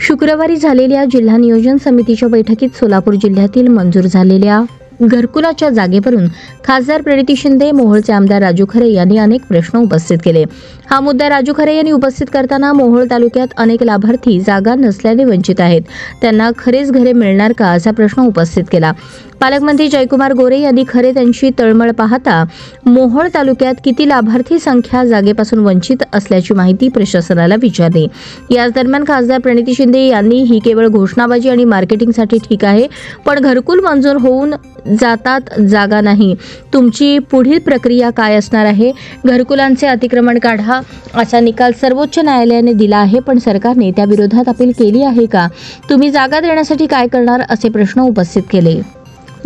शुक्रवारी झालेल्या जिल्हा नियोजन समितीच्या बैठकीत सोलापूर जिल्ह्यातील मंजूर झालेल्या घरकुलाच्या जागेवरून खासदार प्रणिती शिंदे, मोहोळचे आमदार राजू खरे यांनी अनेक प्रश्न उपस्थित केले। हा मुद्दा राजू खरे यांनी उपस्थित करताना मोहोळ तालुक्यात अनेक लाभार्थी जागा नसल्याने वंचित आहेत, त्यांना खरेच घरे मिळणार का असा प्रश्न उपस्थित केला। पालकमंत्री जयकुमार गोरे यांनी खरे त्यांची तळमळ पाहता मोहोळ तालुक्यात किती लाभार्थी संख्या जागेपासून वंचित असल्याची माहिती प्रशासनाला विचारली। याच दरम्यान खासदार प्रणिती शिंदे यांनी ही केवळ घोषणाबाजी आणि मार्केटिंगसाठी ठीक आहे, पण घरकुल मंजूर होऊन जातात जागा नाही, तुमची पुढील प्रक्रिया काय असणार आहे? घरकुलांचे अतिक्रमण काढा असा निकाल सर्वोच्च न्यायालयाने दिला आहे, पण सरकारने त्या विरोधात अपील केली आहे का? तुम्ही जागा देण्यासाठी काय करणार असे प्रश्न उपस्थित केले।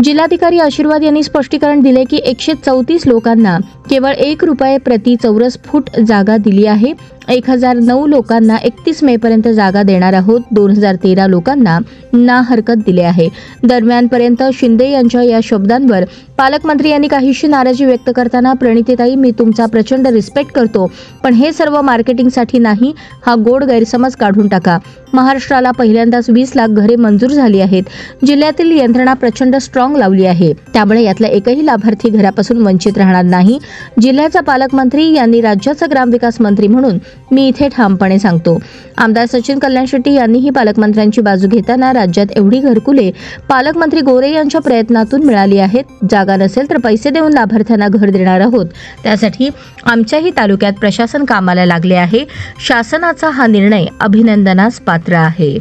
जिल्हाधिकारी आशीर्वाद यांनी स्पष्टीकरण दिले की 134 लोकांना केवळ ₹1 प्रति चौरस फूट जागा दिली आहे। 1009 लोकांना 31 मे पर्यंत जागा देणार आहोत। 2013 लोकांना ना हरकत दिले आहे। दरम्यानपर्यंत शिंदे यांच्या या शब्दांवर पालकमंत्री यांनी काहीशी नाराजी व्यक्त करताना, प्रणितीताई, मी तुमचा प्रचंड रिस्पेक्ट करतो, पण हे सर्व मार्केटिंगसाठी नाही, हा गोड गैरसमज काढून टाका। महाराष्ट्राला पहिल्यांदाच 20 लाख घरे मंजूर झाली आहेत। जिल्ह्यातील यंत्रणा प्रचंड स्ट्रॉंग लावली आहे, त्यामुळे यातला एकही लाभार्थी घरापासून वंचित राहणार नाही। जिल्ह्याचा पालकमंत्री यांनी राज्याचा ग्रामविकास मंत्री म्हणून मी इथे ठामपणे सांगतो। आमदार सचिन कल्याण शेट्टी यांनीही पालकमंत्र्यांची बाजू घेताना राज्यात एवढी घरकुले पालकमंत्री गोरे यांच्या प्रयत्नातून मिळाली आहेत। जागा नसेल तर पैसे देऊन लाभार्थ्यांना घर देणार आहोत, त्यासाठी आमच्याही तालुक्यात प्रशासन कामाला लागले आहे। शासनाचा हा निर्णय अभिनंदनास पात्र आहे।